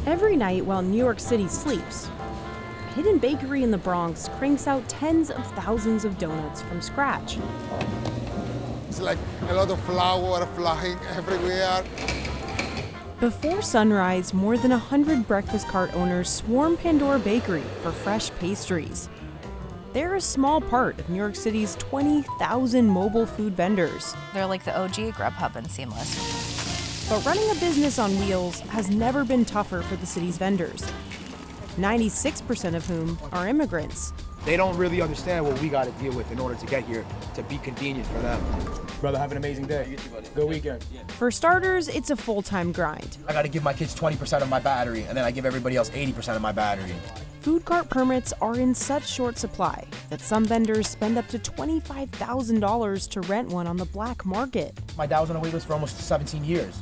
Every night while New York City sleeps, a hidden bakery in the Bronx cranks out tens of thousands of donuts from scratch. It's like a lot of flour flying everywhere. Before sunrise, more than 100 breakfast cart owners swarm Pandora Bakery for fresh pastries. They're a small part of New York City's 20,000 mobile food vendors. They're like the OG Grubhub and Seamless. But running a business on wheels has never been tougher for the city's vendors, 96% of whom are immigrants. They don't really understand what we got to deal with in order to get here, to be convenient for them. Brother, have an amazing day. Good weekend. For starters, it's a full-time grind. I got to give my kids 20% of my battery, and then I give everybody else 80% of my battery. Food cart permits are in such short supply that some vendors spend up to $25,000 to rent one on the black market. My dad was on a wait list for almost 17 years.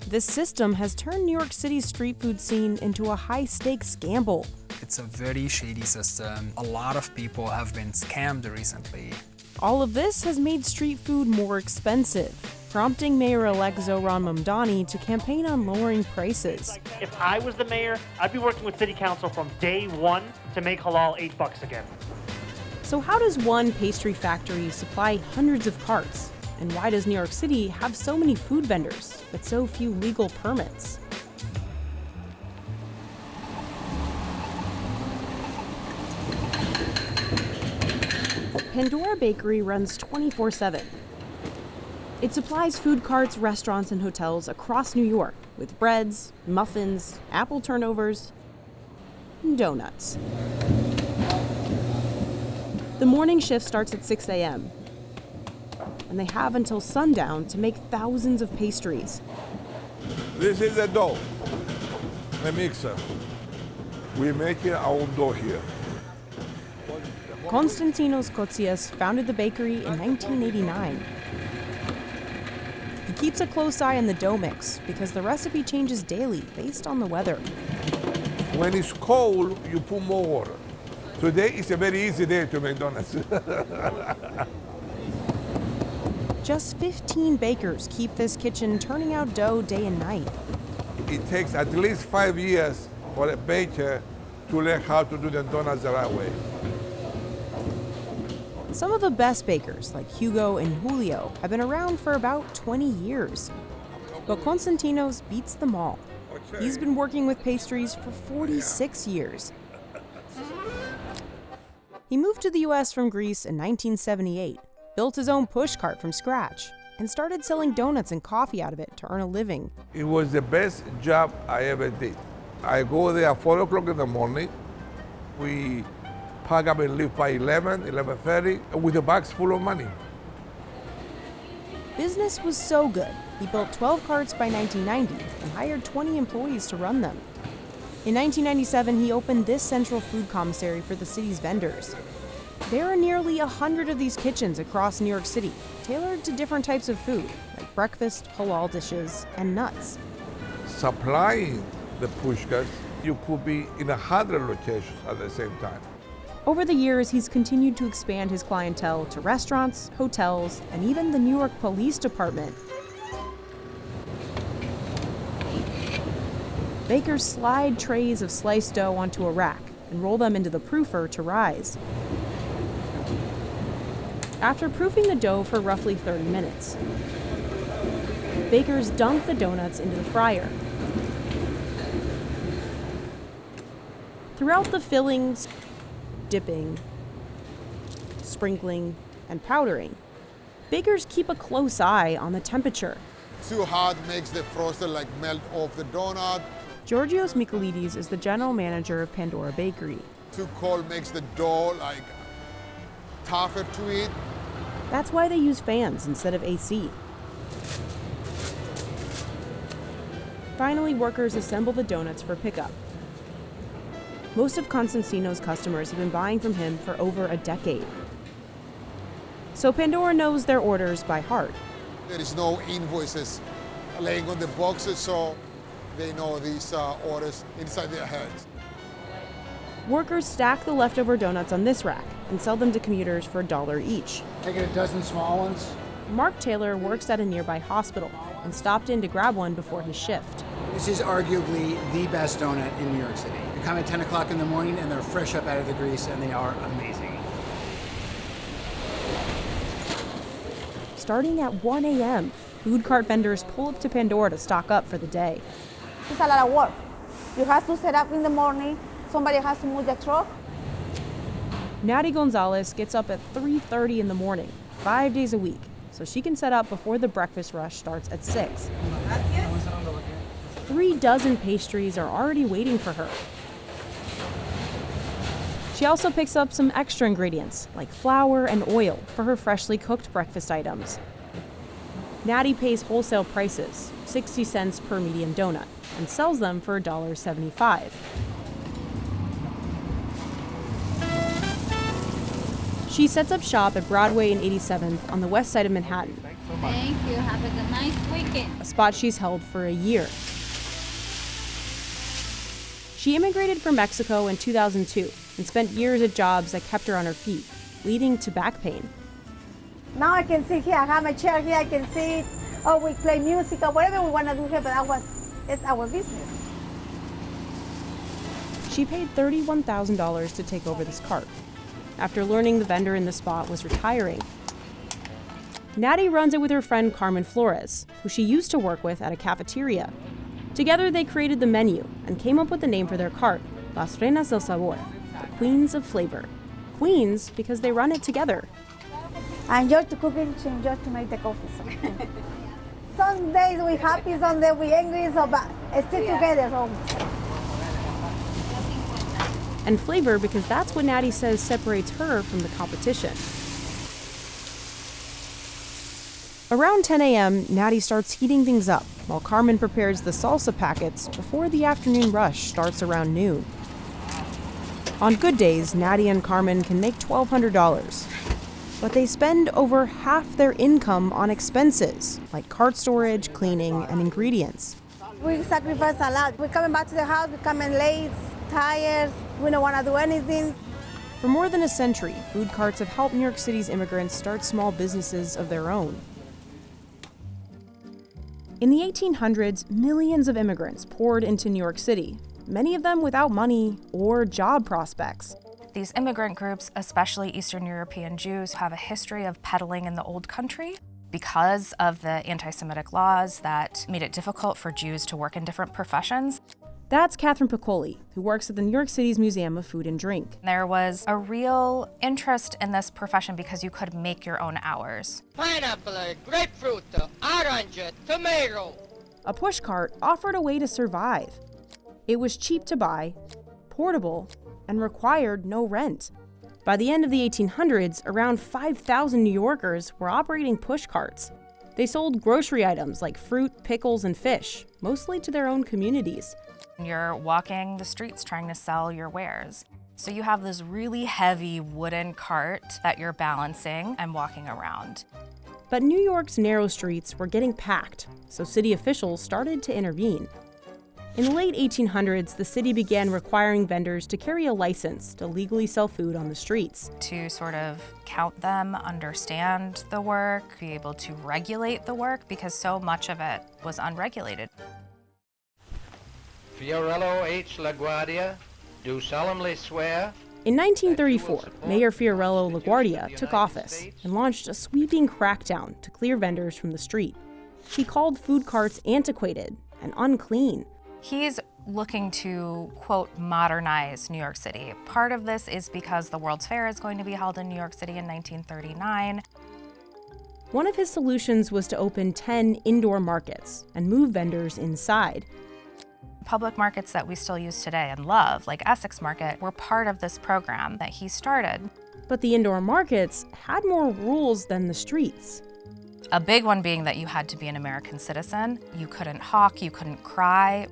This system has turned New York City's street food scene into a high-stakes gamble. It's a very shady system. A lot of people have been scammed recently. All of this has made street food more expensive, prompting Mayor-elect Zohran Mamdani to campaign on lowering prices. If I was the mayor, I'd be working with city council from day one to make halal $8 again. So how does one pastry factory supply hundreds of carts? And why does New York City have so many food vendors, but so few legal permits? Pandora Bakery runs 24/7. It supplies food carts, restaurants, and hotels across New York with breads, muffins, apple turnovers, and donuts. The morning shift starts at 6 a.m., and they have until sundown to make thousands of pastries. This is the dough, the mixer. We're making our own dough here. Konstantinos Kotsias founded the bakery in 1989. He keeps a close eye on the dough mix because the recipe changes daily based on the weather. When it's cold, you put more water. Today is a very easy day to make donuts. Just 15 bakers keep this kitchen turning out dough day and night. It takes at least 5 years for a baker to learn how to do the donuts the right way. Some of the best bakers, like Hugo and Julio, have been around for about 20 years. But Konstantinos beats them all. He's been working with pastries for 46 years. He moved to the US from Greece in 1978, built his own pushcart from scratch, and started selling donuts and coffee out of it to earn a living. It was the best job I ever did. I go there at 4 o'clock in the morning. We pack up and leave by 11:30, with a box full of money. Business was so good, he built 12 carts by 1990 and hired 20 employees to run them. In 1997, he opened this central food commissary for the city's vendors. There are nearly 100 of these kitchens across New York City, tailored to different types of food, like breakfast, halal dishes, and nuts. Supplying the Pushcarts, you could be in 100 locations at the same time. Over the years, he's continued to expand his clientele to restaurants, hotels, and even the New York Police Department. Bakers slide trays of sliced dough onto a rack and roll them into the proofer to rise. After proofing the dough for roughly 30 minutes, bakers dunk the donuts into the fryer. Throughout the fillings, dipping, sprinkling, and powdering, bakers keep a close eye on the temperature. Too hot makes the frosting like melt off the donut. Georgios Michaelidis is the general manager of Pandora Bakery. Too cold makes the dough like tougher to eat. That's why they use fans instead of AC. Finally, workers assemble the donuts for pickup. Most of Konstantinos' customers have been buying from him for over a decade. So Pandora knows their orders by heart. There is no invoices laying on the boxes, so they know these orders inside their heads. Workers stack the leftover donuts on this rack and sell them to commuters for $1 each. Taking a dozen small ones. Mark Taylor works at a nearby hospital and stopped in to grab one before his shift. This is arguably the best donut in New York City. You come at 10 o'clock in the morning and they're fresh up out of the grease and they are amazing. Starting at 1 a.m., food cart vendors pull up to Pandora to stock up for the day. It's a lot of work. You have to set up in the morning, somebody has to move the truck. Naty Gonzalez gets up at 3:30 in the morning, 5 days a week, so she can set up before the breakfast rush starts at 6. 3 dozen pastries are already waiting for her. She also picks up some extra ingredients, like flour and oil, for her freshly cooked breakfast items. Naty pays wholesale prices, 60 cents per medium donut, and sells them for $1.75. She sets up shop at Broadway and 87th on the west side of Manhattan. Thank you. Have a nice weekend. A spot she's held for a year. She immigrated from Mexico in 2002 and spent years at jobs that kept her on her feet, leading to back pain. Now I can sit here, I have my chair here, I can sit, or we play music or whatever we want to do here, but it's our business. She paid $31,000 to take over this cart, after learning the vendor in the spot was retiring. Naty runs it with her friend Carmen Flores, who she used to work with at a cafeteria. Together they created the menu and came up with the name for their cart, Las Reinas del Sabor, the Queens of Flavor. Queens because they run it together. I enjoy to cook it, she enjoys to make the coffee. So. Some days we happy, some days we angry, so but still together. So. And flavor because that's what Naty says separates her from the competition. Around 10 a.m., Naty starts heating things up while Carmen prepares the salsa packets before the afternoon rush starts around noon. On good days, Naty and Carmen can make $1,200, but they spend over half their income on expenses like cart storage, cleaning, and ingredients. We sacrifice a lot. We're coming back to the house, we're coming late, tired, we don't want to do anything. For more than a century, food carts have helped New York City's immigrants start small businesses of their own. In the 1800s, millions of immigrants poured into New York City, many of them without money or job prospects. These immigrant groups, especially Eastern European Jews, have a history of peddling in the old country because of the anti-Semitic laws that made it difficult for Jews to work in different professions. That's Catherine Piccoli, who works at the New York City's Museum of Food and Drink. There was a real interest in this profession because you could make your own hours. Pineapple, grapefruit, orange, tomato. A pushcart offered a way to survive. It was cheap to buy, portable, and required no rent. By the end of the 1800s, around 5,000 New Yorkers were operating pushcarts. They sold grocery items like fruit, pickles, and fish, mostly to their own communities. You're walking the streets trying to sell your wares. So you have this really heavy wooden cart that you're balancing and walking around. But New York's narrow streets were getting packed, so city officials started to intervene. In the late 1800s, the city began requiring vendors to carry a license to legally sell food on the streets. To sort of count them, understand the work, be able to regulate the work, because so much of it was unregulated. Fiorello H. LaGuardia, do solemnly swear. In 1934, Mayor Fiorello LaGuardia took office and launched a sweeping crackdown to clear vendors from the street. He called food carts antiquated and unclean. He's looking to, quote, modernize New York City. Part of this is because the World's Fair is going to be held in New York City in 1939. One of his solutions was to open 10 indoor markets and move vendors inside. Public markets that we still use today and love, like Essex Market, were part of this program that he started. But the indoor markets had more rules than the streets. A big one being that you had to be an American citizen. You couldn't hawk, you couldn't cry.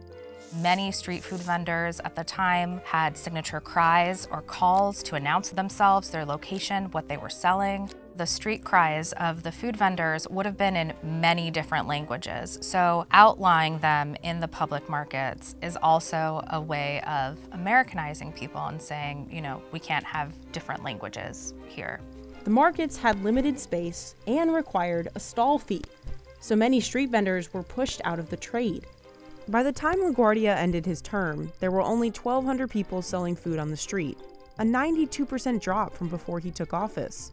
Many street food vendors at the time had signature cries or calls to announce themselves, their location, what they were selling. The street cries of the food vendors would have been in many different languages. So outlining them in the public markets is also a way of Americanizing people and saying, you know, we can't have different languages here. The markets had limited space and required a stall fee. so many street vendors were pushed out of the trade. By the time LaGuardia ended his term, there were only 1,200 people selling food on the street, a 92% drop from before he took office.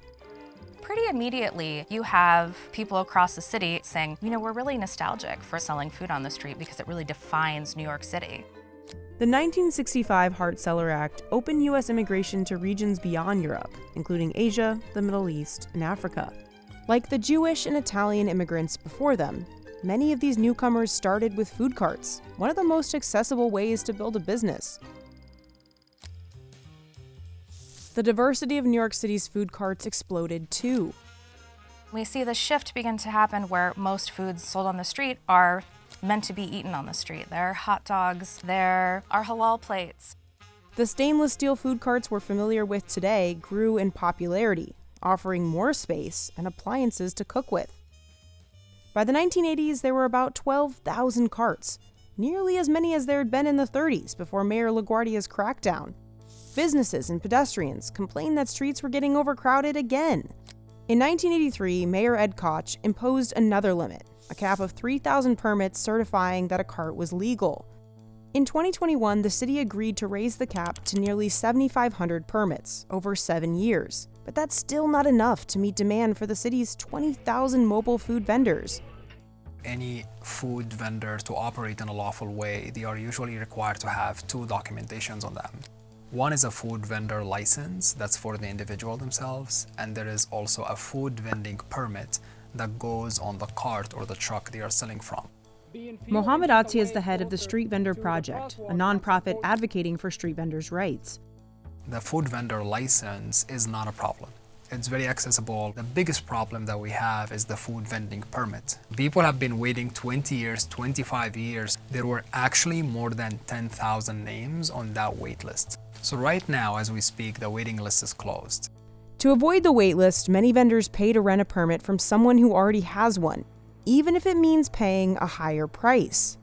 Pretty immediately, you have people across the city saying, you know, we're really nostalgic for selling food on the street because it really defines New York City. The 1965 Hart-Celler Act opened U.S. immigration to regions beyond Europe, including Asia, the Middle East, and Africa. Like the Jewish and Italian immigrants before them, many of these newcomers started with food carts, one of the most accessible ways to build a business. The diversity of New York City's food carts exploded too. We see the shift begin to happen where most foods sold on the street are meant to be eaten on the street. There are hot dogs, there are halal plates. The stainless steel food carts we're familiar with today grew in popularity, offering more space and appliances to cook with. By the 1980s, there were about 12,000 carts, nearly as many as there had been in the 30s before Mayor LaGuardia's crackdown. Businesses and pedestrians complained that streets were getting overcrowded again. In 1983, Mayor Ed Koch imposed another limit, a cap of 3,000 permits certifying that a cart was legal. In 2021, the city agreed to raise the cap to nearly 7,500 permits over 7 years. But that's still not enough to meet demand for the city's 20,000 mobile food vendors. Any food vendor to operate in a lawful way, they are usually required to have 2 documentations on them. One is a food vendor license, that's for the individual themselves, and there is also a food vending permit that goes on the cart or the truck they are selling from. Mohammed Ati is the head of the Street Vendor Project, a nonprofit advocating for street vendors' rights. The food vendor license is not a problem. It's very accessible. The biggest problem that we have is the food vending permit. People have been waiting 20 years, 25 years. There were actually more than 10,000 names on that wait list. So right now, as we speak, the waiting list is closed. To avoid the wait list, many vendors pay to rent a permit from someone who already has one, even if it means paying a higher price.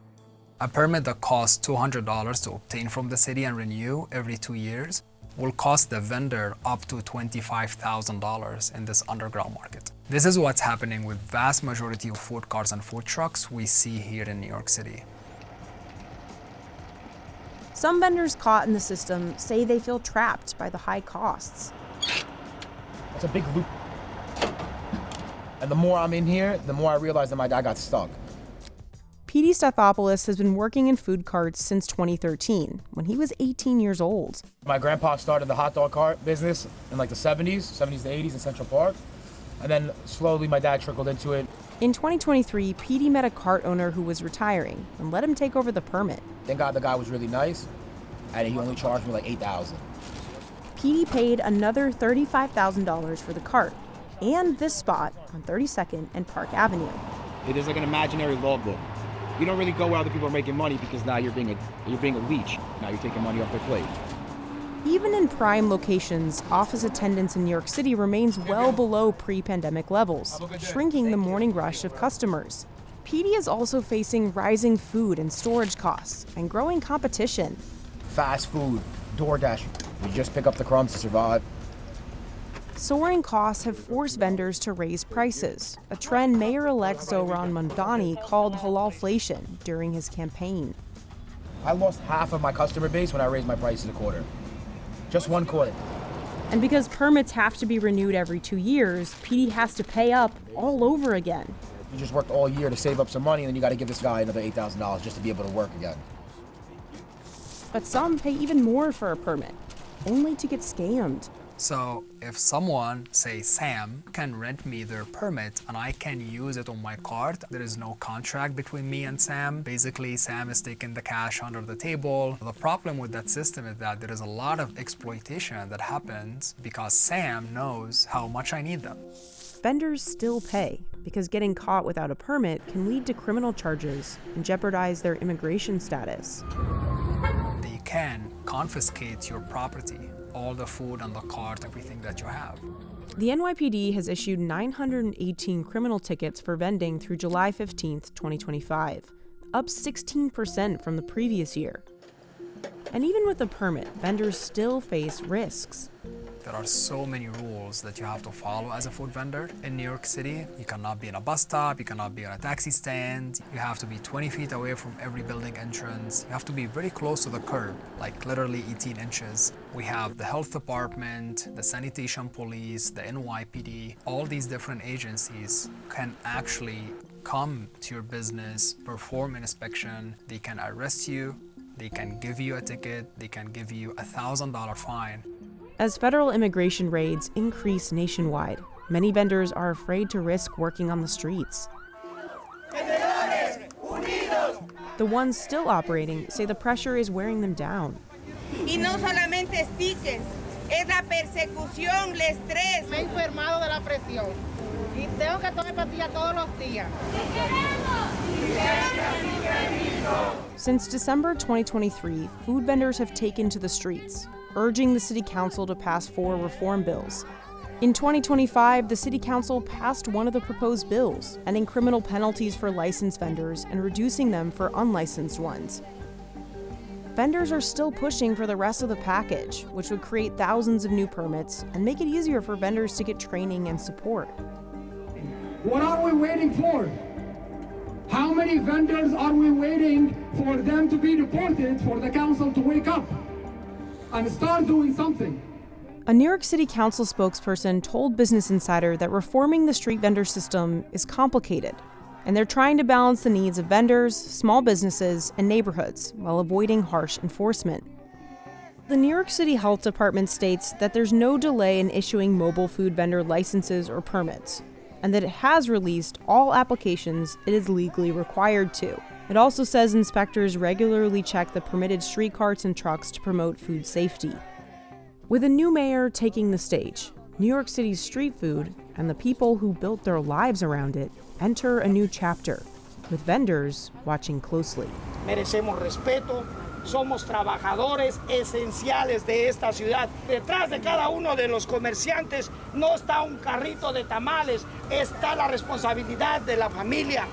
A permit that costs $200 to obtain from the city and renew every 2 years will cost the vendor up to $25,000 in this underground market. This is what's happening with vast majority of food carts and food trucks we see here in New York City. Some vendors caught in the system say they feel trapped by the high costs. It's a big loop. And the more I'm in here, the more I realize that my dad got stuck. Petey Stathopoulos has been working in food carts since 2013, when he was 18 years old. My grandpa started the hot dog cart business in like the 70s to 80s in Central Park. And then slowly my dad trickled into it. In 2023, Petey met a cart owner who was retiring and let him take over the permit. Thank God the guy was really nice, and he only charged me like $8,000. Petey paid another $35,000 for the cart and this spot on 32nd and Park Avenue. It is like an imaginary logbook. You don't really go where other people are making money because now you're being a leech. Now you're taking money off their plate. Even in prime locations, office attendance in New York City remains well below pre-pandemic levels, shrinking the morning rush of customers. Petey is also facing rising food and storage costs and growing competition. Fast food, DoorDash, you just pick up the crumbs to survive. Soaring costs have forced vendors to raise prices, a trend Mayor-elect Zohran Mamdani called Halalflation during his campaign. I lost half of my customer base when I raised my prices a quarter. Just 1 quarter. And because permits have to be renewed every 2 years, Petey has to pay up all over again. You just worked all year to save up some money, and then you got to give this guy another $8,000 just to be able to work again. But some pay even more for a permit, only to get scammed. So if someone, say Sam, can rent me their permit and I can use it on my cart, there is no contract between me and Sam. Basically, Sam is taking the cash under the table. The problem with that system is that there is a lot of exploitation that happens because Sam knows how much I need them. Vendors still pay because getting caught without a permit can lead to criminal charges and jeopardize their immigration status. They can confiscate your property, all the food on the cart, everything that you have. The NYPD has issued 918 criminal tickets for vending through July 15, 2025, up 16% from the previous year. And even with a permit, vendors still face risks. There are so many rules that you have to follow as a food vendor. In New York City, you cannot be in a bus stop, you cannot be on a taxi stand, you have to be 20 feet away from every building entrance, you have to be very close to the curb, like literally 18 inches. We have the health department, the sanitation police, the NYPD, all these different agencies can actually come to your business, perform an inspection, they can arrest you, they can give you a ticket, they can give you a $1,000 fine. As federal immigration raids increase nationwide, many vendors are afraid to risk working on the streets. The ones still operating say the pressure is wearing them down. Y no solamente stickers, es la persecución, el estrés. Me he enfermado de la presión y tengo que tomar pastillas todos los días. Since December 2023, food vendors have taken to the streets, urging the city council to pass 4 reform bills. In 2025, the city council passed one of the proposed bills, ending criminal penalties for licensed vendors and reducing them for unlicensed ones. Vendors are still pushing for the rest of the package, which would create thousands of new permits and make it easier for vendors to get training and support. What are we waiting for? How many vendors are we waiting for them to be deported, for the council to wake up and start doing something? A New York City Council spokesperson told Business Insider that reforming the street vendor system is complicated, and they're trying to balance the needs of vendors, small businesses, and neighborhoods while avoiding harsh enforcement. The New York City Health Department states that there's no delay in issuing mobile food vendor licenses or permits, and that it has released all applications it is legally required to. It also says inspectors regularly check the permitted street carts and trucks to promote food safety. With a new mayor taking the stage, New York City's street food and the people who built their lives around it enter a new chapter, with vendors watching closely. Merecemos respeto, somos trabajadores esenciales de esta ciudad. Detrás de cada uno de los comerciantes no está un carrito de tamales, está la responsabilidad de la familia.